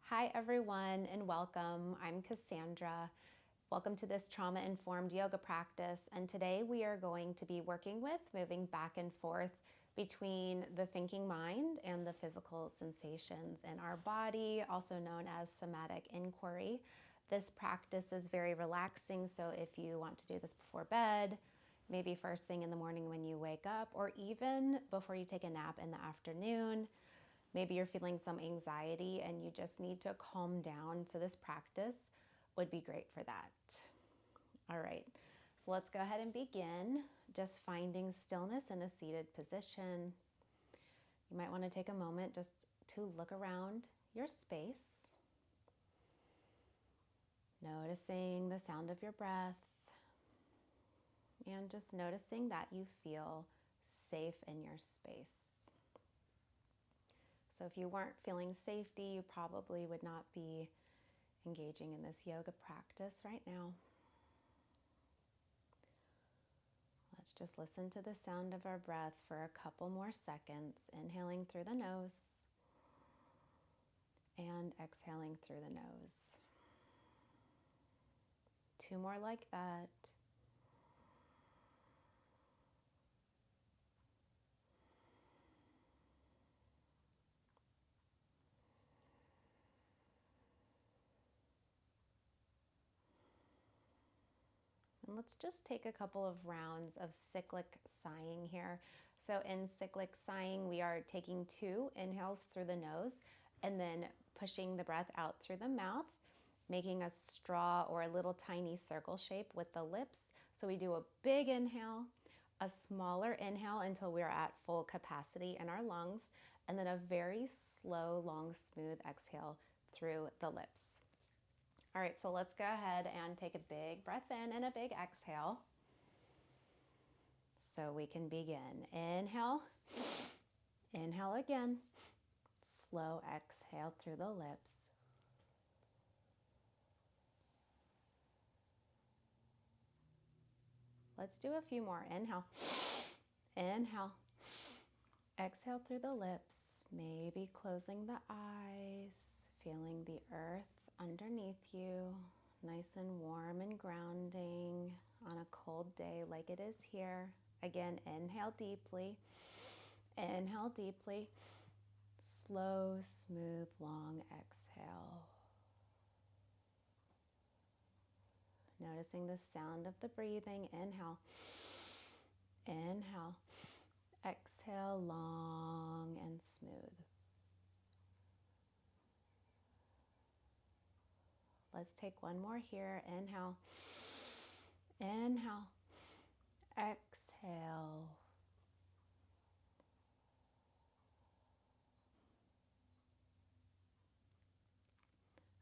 Hi everyone and welcome. I'm Cassandra. Welcome to this trauma-informed yoga practice, and today we are going to be working with moving back and forth between the thinking mind and the physical sensations in our body, also known as somatic inquiry. This practice is very relaxing, so if you want to do this before bed, maybe first thing in the morning when you wake up, or even before you take a nap in the afternoon. Maybe you're feeling some anxiety and you just need to calm down. So this practice would be great for that. All right, so let's go ahead and begin. Just finding stillness in a seated position. You might want to take a moment just to look around your space. Noticing the sound of your breath and just noticing that you feel safe in your space. So if you weren't feeling safety, you probably would not be engaging in this yoga practice right now. Let's just listen to the sound of our breath for a couple more seconds, inhaling through the nose and exhaling through the nose. 2 more like that. And let's just take a couple of rounds of cyclic sighing here. So in cyclic sighing, we are taking 2 inhales through the nose and then pushing the breath out through the mouth, making a straw or a little tiny circle shape with the lips. So we do a big inhale, a smaller inhale until we're at full capacity in our lungs, and then a very slow, long, smooth exhale through the lips. All right, so let's go ahead and take a big breath in and a big exhale. So we can begin. Inhale, inhale again. Slow exhale through the lips. Let's do a few more. Inhale, inhale, exhale through the lips. Maybe closing the eyes, feeling the earth underneath you, nice and warm and grounding on a cold day like it is here. Again, inhale deeply, slow, smooth, long exhale. Noticing the sound of the breathing. Inhale, inhale, exhale, long and smooth. Let's take one more here. Inhale, inhale, exhale.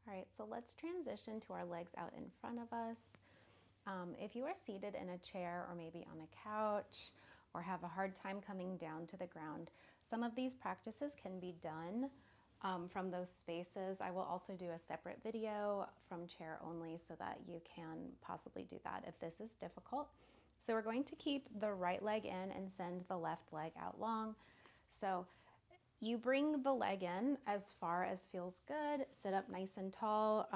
All right, so let's transition to our legs out in front of us. If you are seated in a chair or maybe on a couch or have a hard time coming down to the ground, some of these practices can be done from those spaces. I will also do a separate video from chair only so that you can possibly do that if this is difficult. So we're going to keep the right leg in and send the left leg out long. So you bring the leg in as far as feels good. Sit up nice and tall.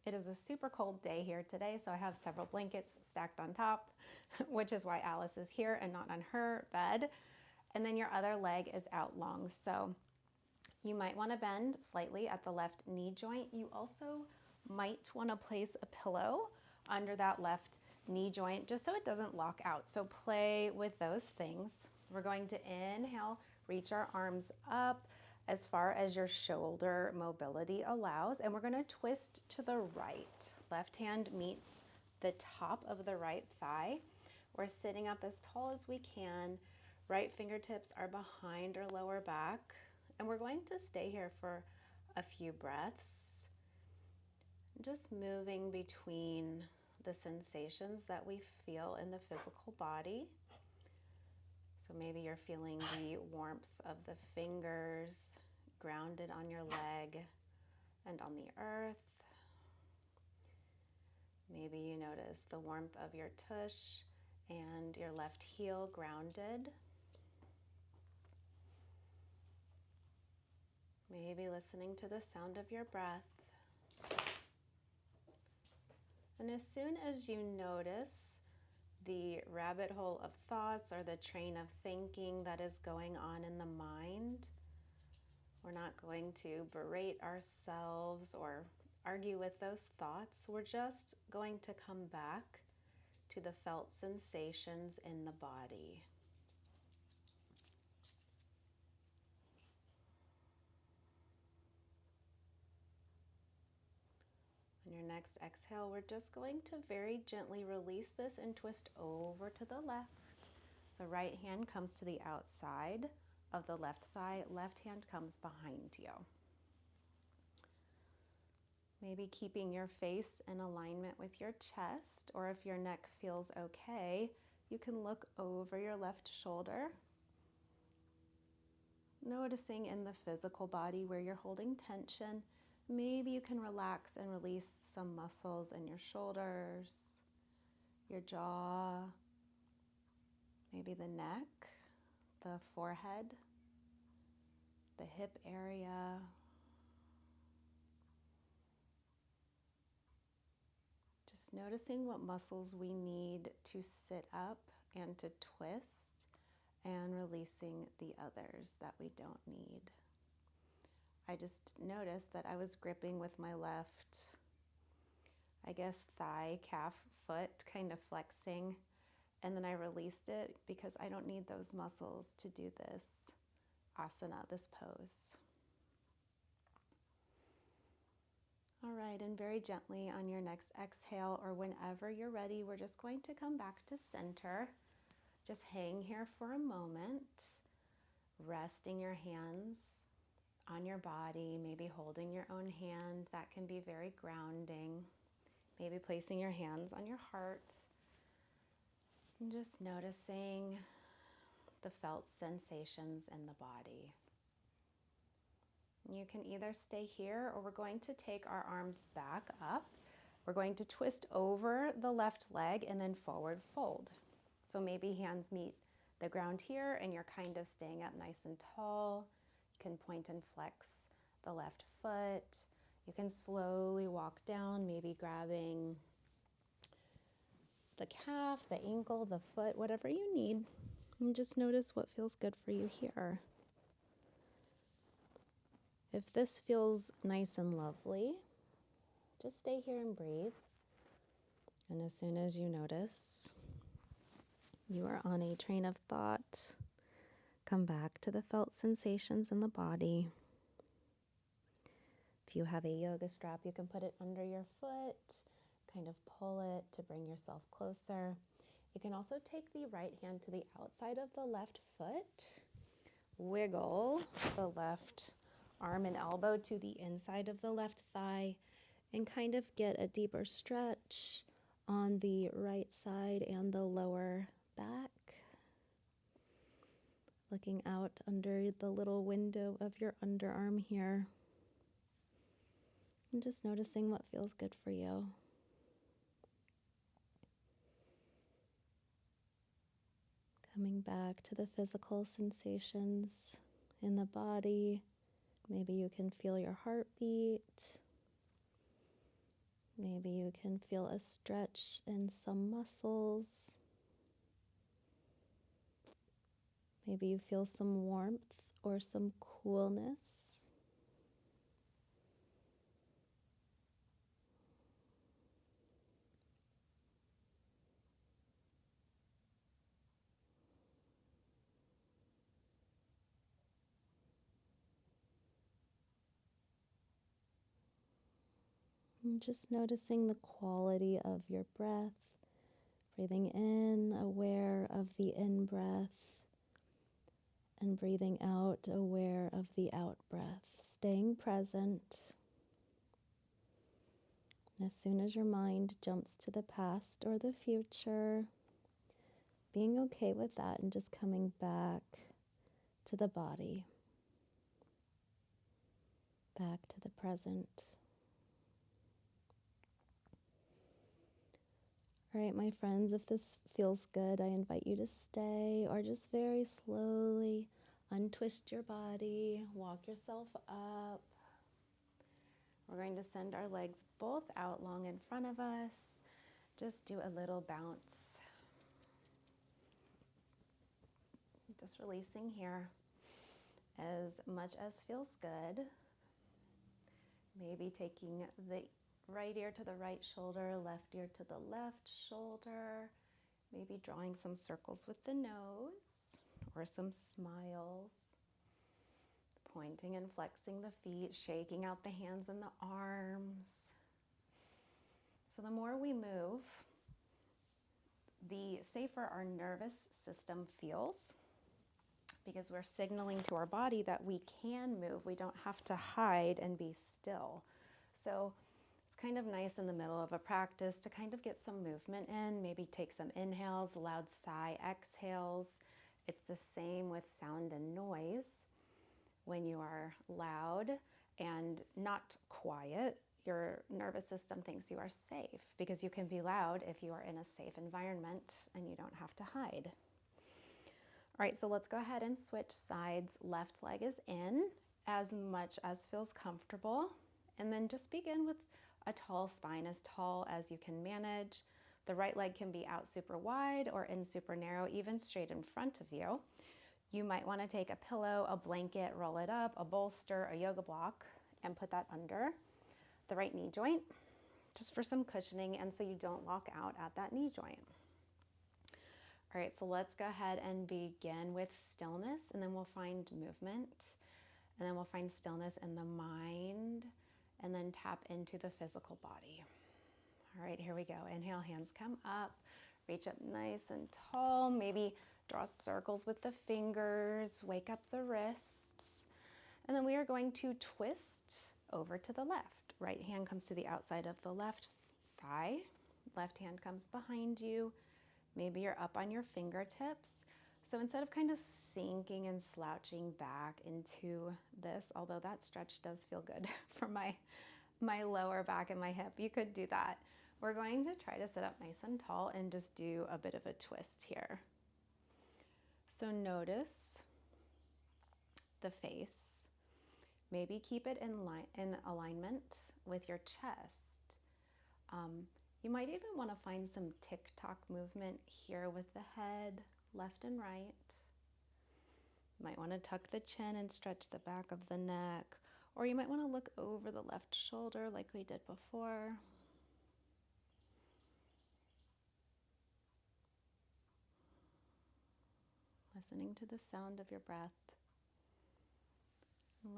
It is a super cold day here today, so I have several blankets stacked on top, which is why Alice is here and not on her bed. And then your other leg is out long. So you might want to bend slightly at the left knee joint. You also might want to place a pillow under that left knee joint just so it doesn't lock out. So play with those things. We're going to inhale, reach our arms up as far as your shoulder mobility allows, and we're going to twist to the right. Left hand meets the top of the right thigh. We're sitting up as tall as we can. Right fingertips are behind our lower back, and we're going to stay here for a few breaths, just moving between the sensations that we feel in the physical body. So maybe you're feeling the warmth of the fingers grounded on your leg and on the earth. Maybe you notice the warmth of your tush and your left heel grounded. Maybe listening to the sound of your breath. And as soon as you notice the rabbit hole of thoughts or the train of thinking that is going on in the mind, we're not going to berate ourselves or argue with those thoughts. We're just going to come back to the felt sensations in the body. On your next exhale, we're just going to very gently release this and twist over to the left. So right hand comes to the outside of the left thigh, left hand comes behind you. Maybe keeping your face in alignment with your chest, or if your neck feels okay, you can look over your left shoulder, noticing in the physical body where you're holding tension. Maybe you can relax and release some muscles in your shoulders, your jaw, maybe the neck, the forehead, the hip area. Just noticing what muscles we need to sit up and to twist, and releasing the others that we don't need. I just noticed that I was gripping with my left, I guess, thigh, calf, foot, kind of flexing, and then I released it because I don't need those muscles to do this asana, this pose. All right, and very gently on your next exhale, or whenever you're ready, we're just going to come back to center. Just hang here for a moment, resting your hands on your body, maybe holding your own hand. That can be very grounding. Maybe placing your hands on your heart and just noticing the felt sensations in the body. You can either stay here, or we're going to take our arms back up. We're going to twist over the left leg and then forward fold. So maybe hands meet the ground here and you're kind of staying up nice and tall. You can point and flex the left foot. You can slowly walk down, maybe grabbing the calf, the ankle, the foot, whatever you need. And just notice what feels good for you here. If this feels nice and lovely, just stay here and breathe. And as soon as you notice you are on a train of thought, come back to the felt sensations in the body. If you have a yoga strap, you can put it under your foot, kind of pull it to bring yourself closer. You can also take the right hand to the outside of the left foot, wiggle the left arm and elbow to the inside of the left thigh, and kind of get a deeper stretch on the right side and the lower back. Looking out under the little window of your underarm here. And just noticing what feels good for you. Coming back to the physical sensations in the body. Maybe you can feel your heartbeat. Maybe you can feel a stretch in some muscles. Maybe you feel some warmth or some coolness. And just noticing the quality of your breath. Breathing in, aware of the in-breath. And breathing out, aware of the out-breath. Staying present. As soon as your mind jumps to the past or the future, being okay with that and just coming back to the body. Back to the present. All right, my friends, if this feels good, I invite you to stay or just very slowly Untwist your body, walk yourself up. We're going to send our legs both out long in front of us. Just do a little bounce. Just releasing here as much as feels good. Maybe taking the right ear to the right shoulder, left ear to the left shoulder. Maybe drawing some circles with the nose or some smiles. Pointing and flexing the feet, shaking out the hands and the arms. So the more we move, the safer our nervous system feels, because we're signaling to our body that we can move. We don't have to hide and be still. So it's kind of nice in the middle of a practice to kind of get some movement in, maybe take some inhales, loud sigh exhales. It's the same with sound and noise. When you are loud and not quiet, your nervous system thinks you are safe, because you can be loud if you are in a safe environment and you don't have to hide. All right, so let's go ahead and switch sides. Left leg is in as much as feels comfortable. And then just begin with a tall spine, as tall as you can manage. The right leg can be out super wide or in super narrow, even straight in front of you. You might want to take a pillow, a blanket, roll it up, a bolster, a yoga block, and put that under the right knee joint, just for some cushioning and so you don't lock out at that knee joint. All right, so let's go ahead and begin with stillness, and then we'll find movement, and then we'll find stillness in the mind, and then tap into the physical body. All right, here we go. Inhale, hands come up, reach up nice and tall, maybe draw circles with the fingers, wake up the wrists, and then we are going to twist over to the left. Right hand comes to the outside of the left thigh, left hand comes behind you. Maybe you're up on your fingertips. So instead of kind of sinking and slouching back into this, although that stretch does feel good for my lower back and my hip, you could do that. We're going to try to sit up nice and tall and just do a bit of a twist here. So notice the face. Maybe keep it in alignment with your chest. You might even want to find some tick-tock movement here with the head, left and right. You might want to tuck the chin and stretch the back of the neck, or you might want to look over the left shoulder like we did before. Listening to the sound of your breath.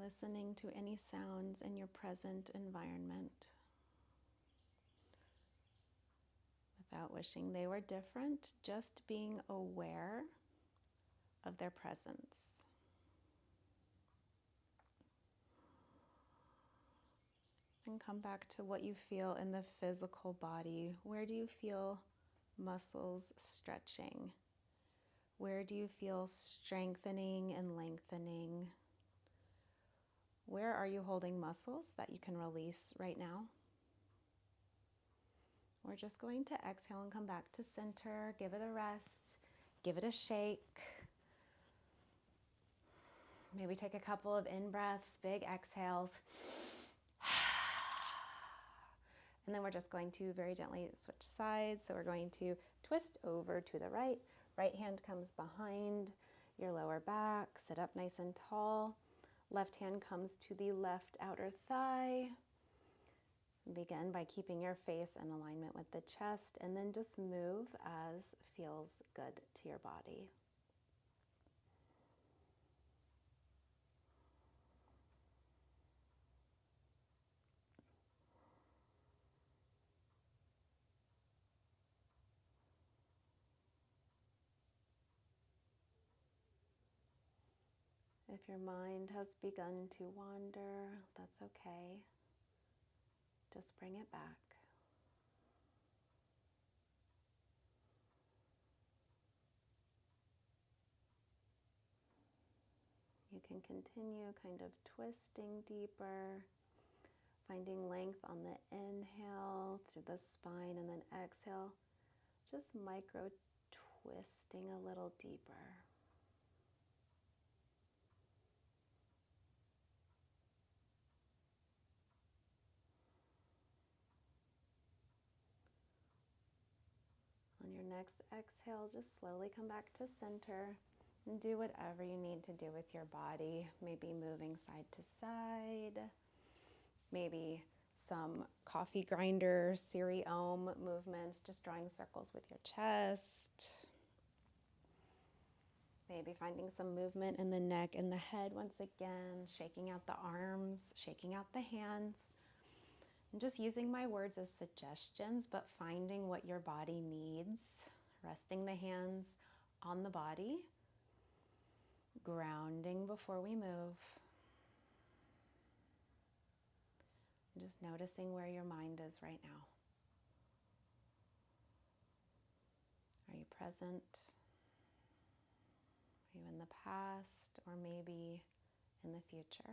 Listening to any sounds in your present environment. Without wishing they were different, just being aware of their presence. And come back to what you feel in the physical body. Where do you feel muscles stretching? Where do you feel strengthening and lengthening? Where are you holding muscles that you can release right now? We're just going to exhale and come back to center. Give it a rest. Give it a shake. Maybe take a couple of in-breaths, big exhales. And then we're just going to very gently switch sides. So we're going to twist over to the right. Right hand comes behind your lower back. Sit up nice and tall. Left hand comes to the left outer thigh. Begin by keeping your face in alignment with the chest, and then just move as feels good to your body. If your mind has begun to wander, that's okay. Just bring it back. You can continue kind of twisting deeper, finding length on the inhale through the spine, and then exhale, just micro twisting a little deeper. next exhale, just slowly come back to center and do whatever you need to do with your body. Maybe moving side to side, maybe some coffee grinder, Siri Om movements, just drawing circles with your chest. Maybe finding some movement in the neck and the head once again, shaking out the arms, shaking out the hands. And just using my words as suggestions, but finding what your body needs. Resting the hands on the body. Grounding before we move. Just noticing where your mind is right now. Are you present? Are you in the past or maybe in the future?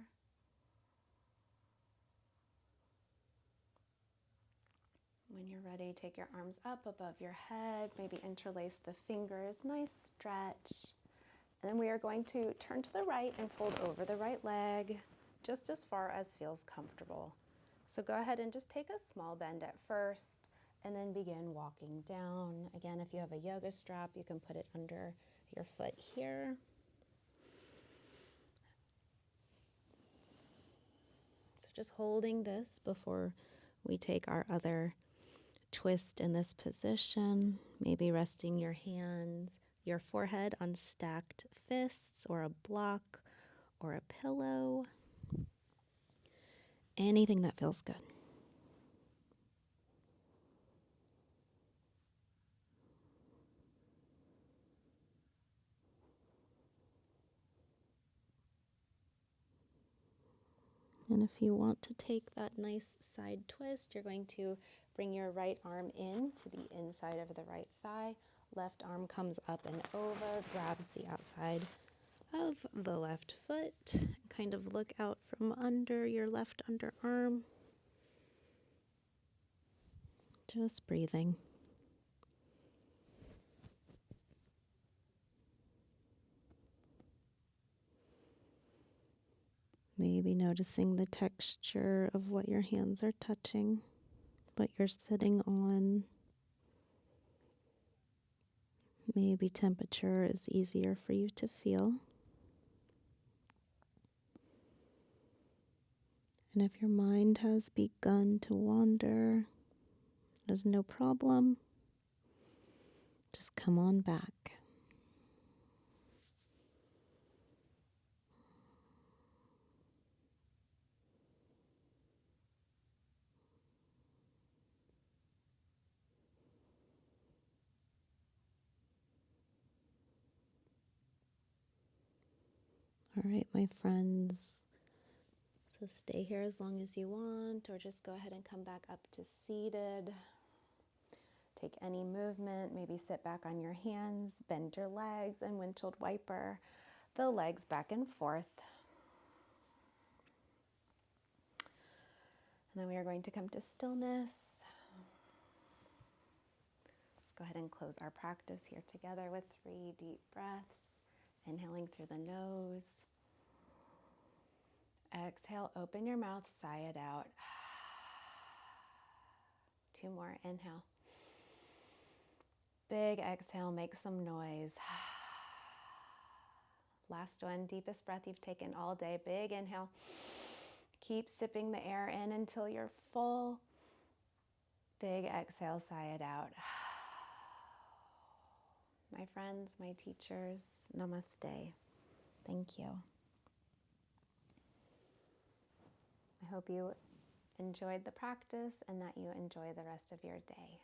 When you're ready, take your arms up above your head, maybe interlace the fingers, nice stretch. And then we are going to turn to the right and fold over the right leg, just as far as feels comfortable. So go ahead and just take a small bend at first, and then begin walking down. Again, if you have a yoga strap, you can put it under your foot here. So just holding this before we take our other twist in this position, maybe resting your hands, your forehead on stacked fists or a block or a pillow. Anything that feels good. And if you want to take that nice side twist, you're going to bring your right arm in to the inside of the right thigh. Left arm comes up and over, grabs the outside of the left foot. Kind of look out from under your left underarm. Just breathing. Maybe noticing the texture of what your hands are touching, what you're sitting on. Maybe temperature is easier for you to feel. And if your mind has begun to wander, there's no problem. Just come on back. All right, my friends. So stay here as long as you want, or just go ahead and come back up to seated. Take any movement, maybe sit back on your hands, bend your legs, and windshield wiper the legs back and forth. And then we are going to come to stillness. Let's go ahead and close our practice here together with 3 deep breaths. Inhaling through the nose. Exhale, open your mouth, sigh it out. 2 more, inhale. Big exhale, make some noise. Last one, deepest breath you've taken all day. Big inhale. Keep sipping the air in until you're full. Big exhale, sigh it out. My friends, my teachers, namaste. Thank you. I hope you enjoyed the practice and that you enjoy the rest of your day.